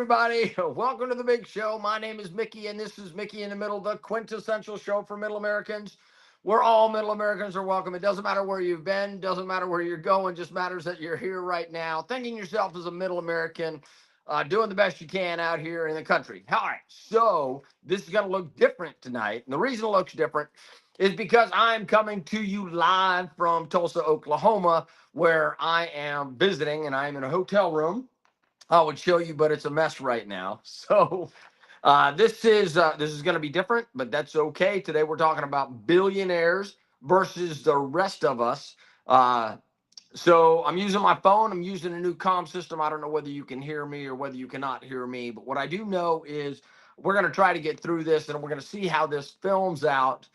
everybody. Welcome to the big show. My name is Mickey, and this is Mickey in the Middle, the quintessential show for middle Americans. Where all middle Americans are welcome. It doesn't matter where you've been, doesn't matter where you're going, just matters that you're here right now, thinking yourself as a middle American, doing the best you can out here in the country. All right, so this is going to look different tonight. And the reason it looks different is because I'm coming to you live from Tulsa, Oklahoma, where I am visiting, and I'm in a hotel room. I would show you, but it's a mess right now. So this is going to be different, but that's okay. Today we're talking about billionaires versus the rest of us. So I'm using my phone. I'm using a new comm system. I don't know whether you can hear me or whether you cannot hear me, but what I do know is we're going to try to get through this, and we're going to see how this films out.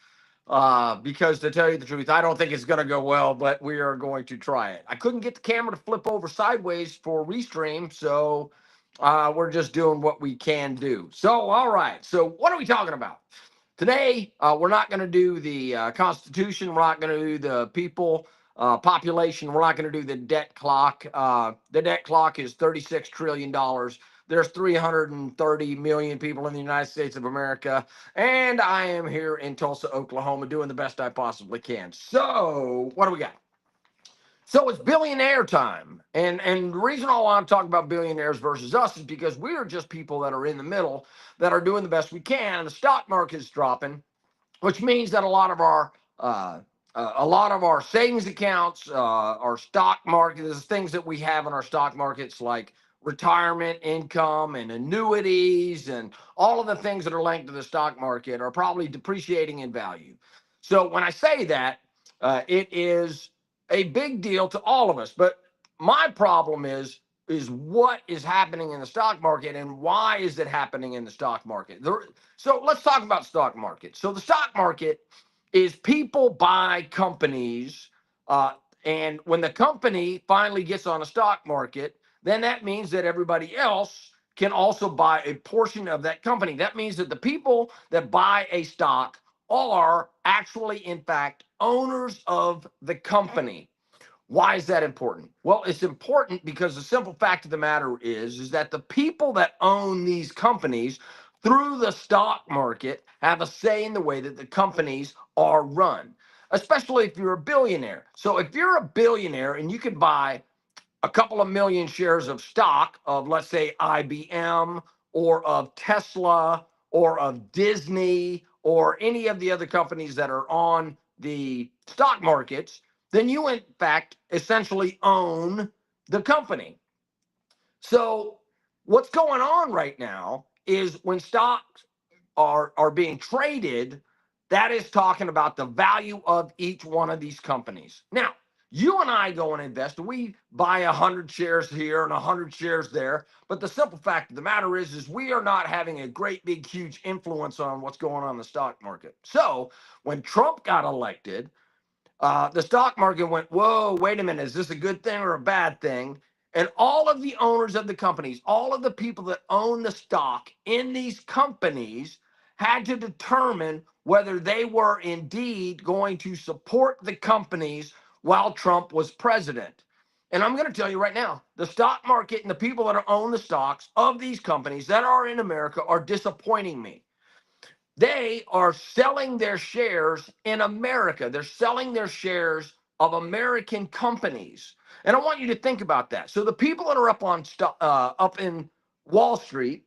Because to tell you the truth, I don't think it's going to go well, but we are going to try it. I couldn't get the camera to flip over sideways for restream, so we're just doing what we can do. So, all right. So, what are we talking about? Today, we're not going to do the Constitution. We're not going to do the people population. We're not going to do the debt clock. The debt clock is $36 trillion. There's 330 million people in the United States of America. And I am here in Tulsa, Oklahoma, doing the best I possibly can. So, what do we got? So it's billionaire time. And the reason I want to talk about billionaires versus us is because we are just people that are in the middle that are doing the best we can. And the stock market is dropping, which means that uh, a lot of our savings accounts, our stock market, there's things that we have in our stock markets like retirement income and annuities and all of the things that are linked to the stock market are probably depreciating in value. So when I say that, it is a big deal to all of us. But my problem is what is happening in the stock market and why is it happening in the stock market? So let's talk about stock market. So the stock market is people buy companies, and when the company finally gets on a stock market, then that means that everybody else can also buy a portion of that company. That means that the people that buy a stock are actually, in fact, owners of the company. Why is that important? Well, it's important because the simple fact of the matter is that the people that own these companies through the stock market have a say in the way that the companies are run, especially if you're a billionaire. So if you're a billionaire and you can buy a couple of million shares of stock of, let's say, IBM or of Tesla or of Disney or any of the other companies that are on the stock markets, then you, in fact, essentially own the company. So, what's going on right now is when stocks are being traded, that is talking about the value of each one of these companies. Now, you and I go and invest. We buy 100 shares here and 100 shares there. But the simple fact of the matter is we are not having a great, big, huge influence on what's going on in the stock market. So when Trump got elected, the stock market went, whoa, wait a minute, is this a good thing or a bad thing? And all of the owners of the companies, all of the people that own the stock in these companies had to determine whether they were indeed going to support the companies while Trump was president. And I'm going to tell you right now, the stock market and the people that own the stocks of these companies that are in America are disappointing me. They are selling their shares in America. They're selling their shares of American companies. And I want you to think about that. So the people that are up in Wall Street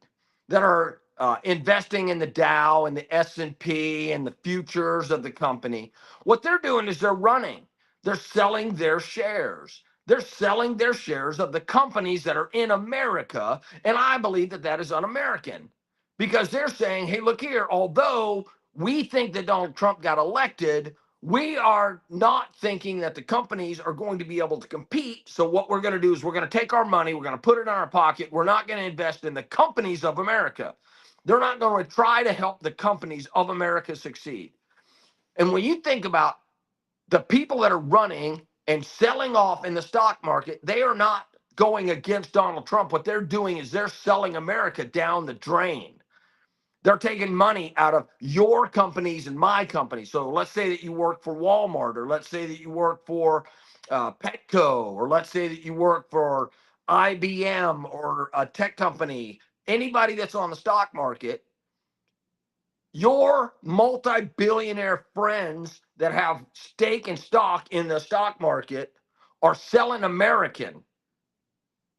that are investing in the Dow and the S&P and the futures of the company, what they're doing is they're running. They're selling their shares. They're selling their shares of the companies that are in America, and I believe that that is un-American because they're saying, hey, look here, although we think that Donald Trump got elected, we are not thinking that the companies are going to be able to compete. So what we're going to do is we're going to take our money, we're going to put it in our pocket. We're not going to invest in the companies of America. They're not going to try to help the companies of America succeed. And when you think about the people that are running and selling off in the stock market, they are not going against Donald Trump. What they're doing is they're selling America down the drain. They're taking money out of your companies and my company. So let's say that you work for Walmart, or let's say that you work for Petco, or let's say that you work for IBM or a tech company, anybody that's on the stock market, your multi-billionaire friends that have stake and stock in the stock market are selling American.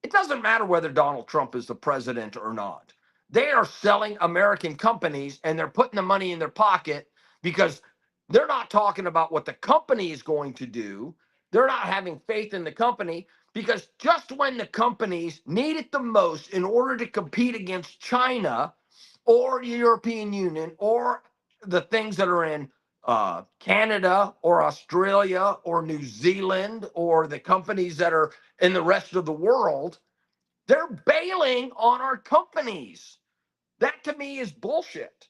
It doesn't matter whether Donald Trump is the president or not. They are selling American companies and they're putting the money in their pocket because they're not talking about what the company is going to do. They're not having faith in the company because just when the companies need it the most in order to compete against China or the European Union or the things that are in Canada or Australia or New Zealand or the companies that are in the rest of the world, they're bailing on our companies. That to me is bullshit.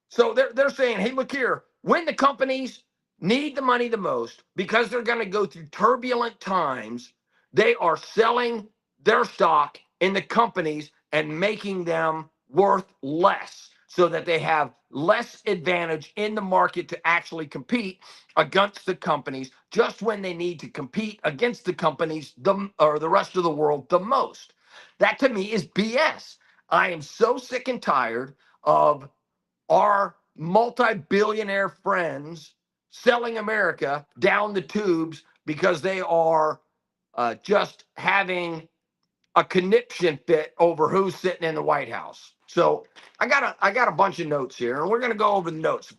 So they're saying, hey, look here, when the companies need the money the most because they're going to go through turbulent times, they are selling their stock in the companies and making them worth less so that they have less advantage in the market to actually compete against the companies just when they need to compete against the companies or the rest of the world the most. That to me is BS. I am so sick and tired of our multi-billionaire friends selling America down the tubes because they are just having a conniption fit over who's sitting in the White House. So I got a bunch of notes here, and we're going to go over the notes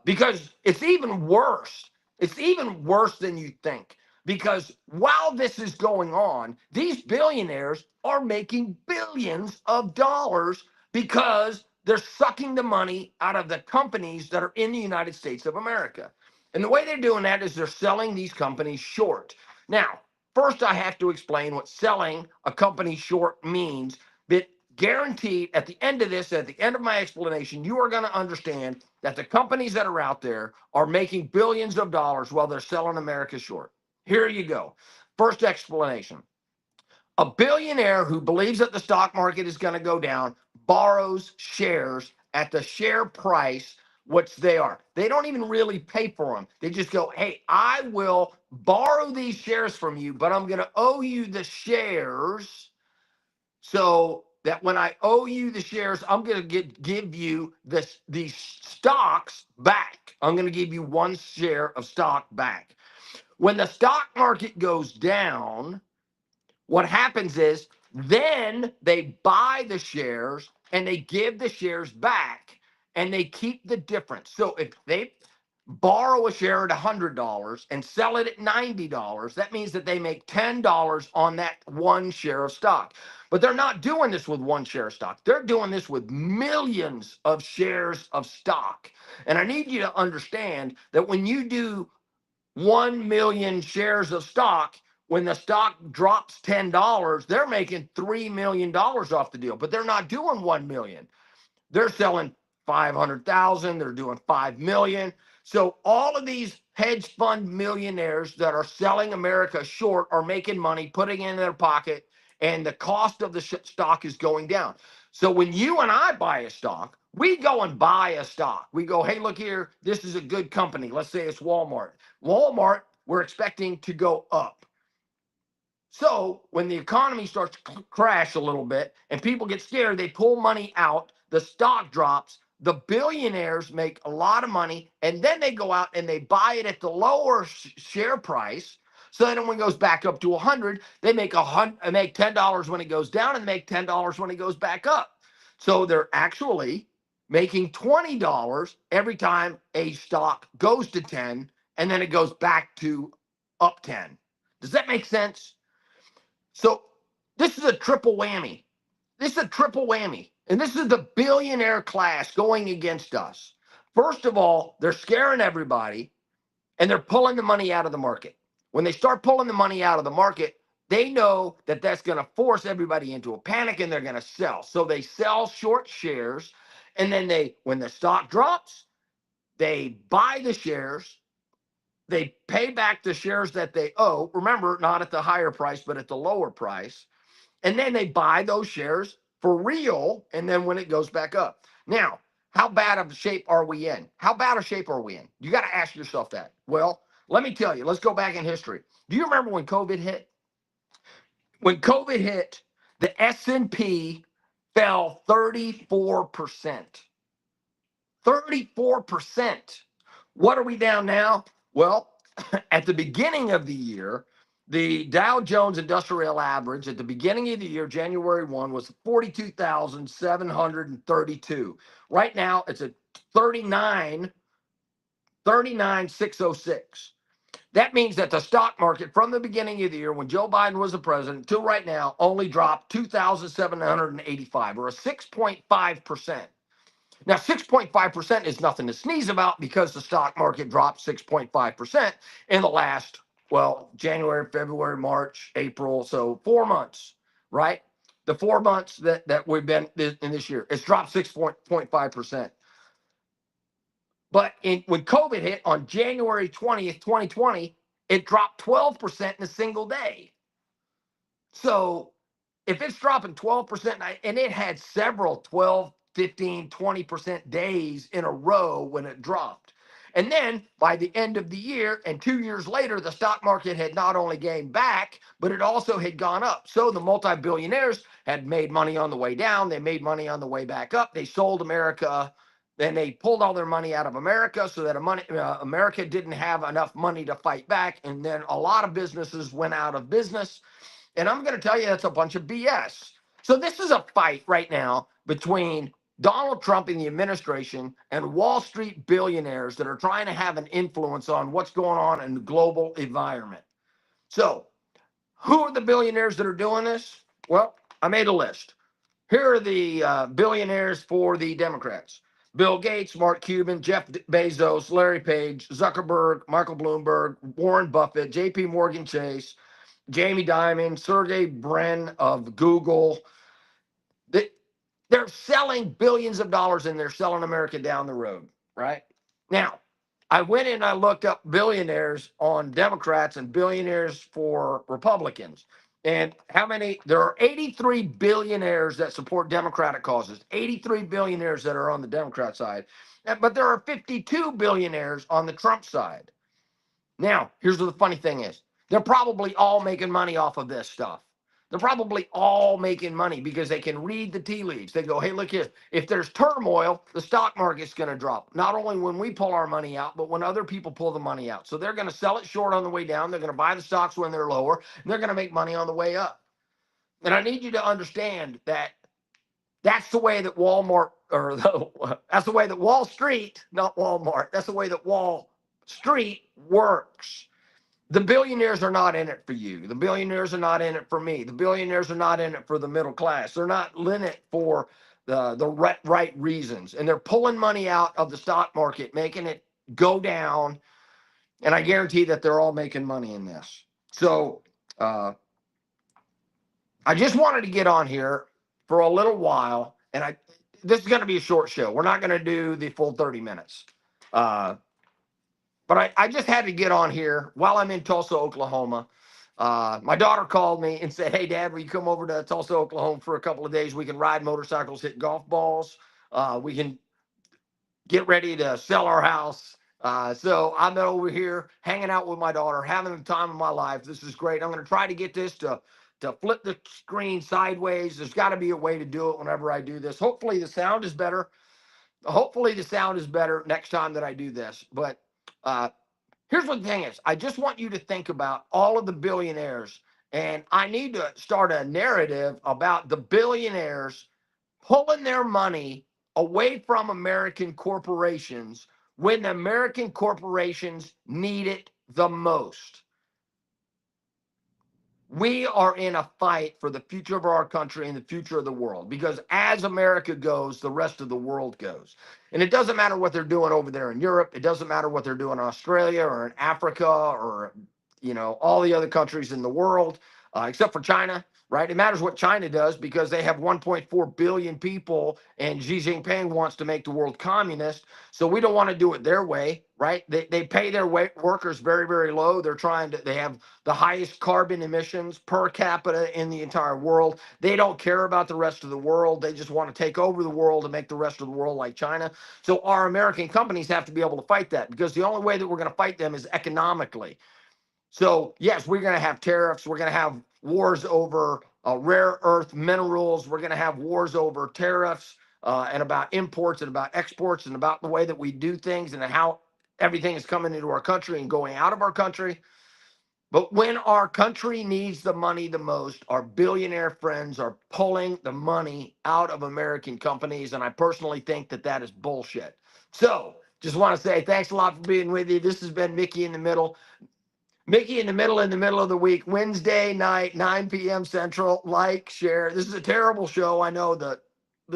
because it's even worse. It's even worse than you think. Because while this is going on, these billionaires are making billions of dollars because they're sucking the money out of the companies that are in the United States of America. And the way they're doing that is they're selling these companies short. Now, first, I have to explain what selling a company short means. But guaranteed at the end of this, at the end of my explanation, you are going to understand that the companies that are out there are making billions of dollars while they're selling America short. Here you go. First explanation. A billionaire who believes that the stock market is going to go down borrows shares at the share price which they are. They don't even really pay for them. They just go, hey, I will borrow these shares from you, but I'm going to owe you the shares so that when I owe you the shares, I'm going to give you these stocks back. I'm going to give you one share of stock back. When the stock market goes down, what happens is then they buy the shares and they give the shares back and they keep the difference. So if they borrow a share at $100 and sell it at $90, that means that they make $10 on that one share of stock. But they're not doing this with one share of stock. They're doing this with millions of shares of stock. And I need you to understand that when you do 1 million shares of stock, when the stock drops $10, they're making $3 million off the deal, but they're not doing 1 million. They're selling 500,000, they're doing 5 million. So all of these hedge fund millionaires that are selling America short are making money, putting it in their pocket, and the cost of the stock is going down. So when you and I buy a stock, we go and buy a stock. We go, hey, look here, this is a good company. Let's say it's Walmart. Walmart, we're expecting to go up. So when the economy starts to crash a little bit and people get scared, they pull money out, the stock drops, the billionaires make a lot of money, and then they go out and they buy it at the lower share price. So then when it goes back up to 100, they make $10 when it goes down and make $10 when it goes back up. So they're actually making $20 every time a stock goes to 10 and then it goes back to up 10. Does that make sense? So this is a triple whammy. This is a triple whammy. And this is the billionaire class going against us. First of all, they're scaring everybody and they're pulling the money out of the market. When they start pulling the money out of the market, they know that that's going to force everybody into a panic and they're going to sell. So they sell short shares. And then when the stock drops, they buy the shares. They pay back the shares that they owe. Remember, not at the higher price, but at the lower price. And then they buy those shares for real. And then when it goes back up. Now, how bad of a shape are we in? How bad a shape are we in? You got to ask yourself that. Well, let me tell you, let's go back in history. Do you remember when COVID hit? When COVID hit, the S&P fell 34%. 34%. What are we down now? Well, at the beginning of the year, the Dow Jones Industrial Average at the beginning of the year, January 1, was 42,732. Right now, it's at 39,606. That means that the stock market from the beginning of the year, when Joe Biden was the president, till right now, only dropped 2,785, or a 6.5%. Now, 6.5% is nothing to sneeze about because the stock market dropped 6.5% in the last, well, January, February, March, April, so 4 months, right? The 4 months that we've been in this year, it's dropped 6.5%. But when COVID hit on January 20th, 2020, it dropped 12% in a single day. So if it's dropping 12%, and it had several 12, 15, 20% days in a row when it dropped. And then by the end of the year and 2 years later, the stock market had not only gained back, but it also had gone up. So the multi-billionaires had made money on the way down. They made money on the way back up. They sold America. Then they pulled all their money out of America so that America didn't have enough money to fight back. And then a lot of businesses went out of business. And I'm going to tell you that's a bunch of BS. So this is a fight right now between Donald Trump and the administration and Wall Street billionaires that are trying to have an influence on what's going on in the global environment. So who are the billionaires that are doing this? Well, I made a list. Here are the billionaires for the Democrats: Bill Gates, Mark Cuban, Jeff Bezos, Larry Page, Zuckerberg, Michael Bloomberg, Warren Buffett, JP Morgan Chase, Jamie Dimon, Sergey Brin of Google. They're selling billions of dollars and they're selling America down the road, right? Now, I went in and I looked up billionaires on Democrats and billionaires for Republicans. And how many? There are 83 billionaires that support Democratic causes, 83 billionaires that are on the Democrat side. But there are 52 billionaires on the Trump side. Now, here's what the funny thing is. They're probably all making money off of this stuff. They're probably all making money because they can read the tea leaves. They go, hey, look here. If there's turmoil, the stock market's going to drop. Not only when we pull our money out, but when other people pull the money out. So they're going to sell it short on the way down. They're going to buy the stocks when they're lower. And they're going to make money on the way up. And I need you to understand that that's the way that that's the way that Wall Street, not Walmart, that's the way that Wall Street works. The billionaires are not in it for you. The billionaires are not in it for me. The billionaires are not in it for the middle class. They're not in it for the right reasons. And they're pulling money out of the stock market, making it go down. And I guarantee that they're all making money in this. So I just wanted to get on here for a little while. And this is going to be a short show. We're not going to do the full 30 minutes. But I just had to get on here while I'm in Tulsa, Oklahoma. My daughter called me and said, hey, Dad, will you come over to Tulsa, Oklahoma for a couple of days? We can ride motorcycles, hit golf balls. We can get ready to sell our house. So I'm over here hanging out with my daughter, having the time of my life. This is great. I'm going to try to get this to flip the screen sideways. There's got to be a way to do it whenever I do this. Hopefully the sound is better. Hopefully the sound is better next time that I do this. But here's what the thing is. I just want you to think about all of the billionaires, and I need to start a narrative about the billionaires pulling their money away from American corporations when the American corporations need it the most. We are in a fight for the future of our country and the future of the world, because as America goes, the rest of the world goes. And it doesn't matter what they're doing over there in Europe. It doesn't matter what they're doing in Australia or in Africa or, all the other countries in the world, except for China, right? It matters what China does because they have 1.4 billion people and Xi Jinping wants to make the world communist. So we don't want to do it their way, right? They pay their workers very, very low. They have the highest carbon emissions per capita in the entire world. They don't care about the rest of the world. They just want to take over the world and make the rest of the world like China. So our American companies have to be able to fight that, because the only way that we're going to fight them is economically. So yes, we're going to have tariffs. We're going to have wars over rare earth minerals. We're going to have wars over tariffs and about imports and about exports and about the way that we do things and how everything is coming into our country and going out of our country. But when our country needs the money the most, our billionaire friends are pulling the money out of American companies. And I personally think that that is bullshit. So just want to say thanks a lot for being with you. This has been Mickey in the Middle. Mickey in the middle of the week, Wednesday night, 9 p.m. Central. Like, share. This is a terrible show. I know the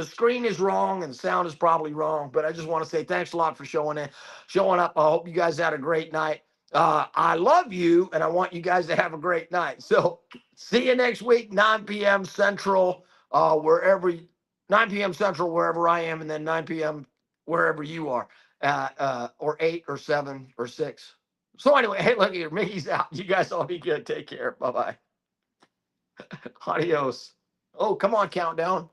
screen is wrong and the sound is probably wrong, but I just want to say thanks a lot for showing up. I hope you guys had a great night. I love you, and I want you guys to have a great night. So see you next week, 9 p.m. Central, 9 p.m. Central, wherever I am, and then 9 p.m. wherever you are, or 8 or 7 or 6. So anyway, hey, look here, Mickey's out. You guys all be good. Take care. Bye-bye. Adios. Oh, come on, countdown.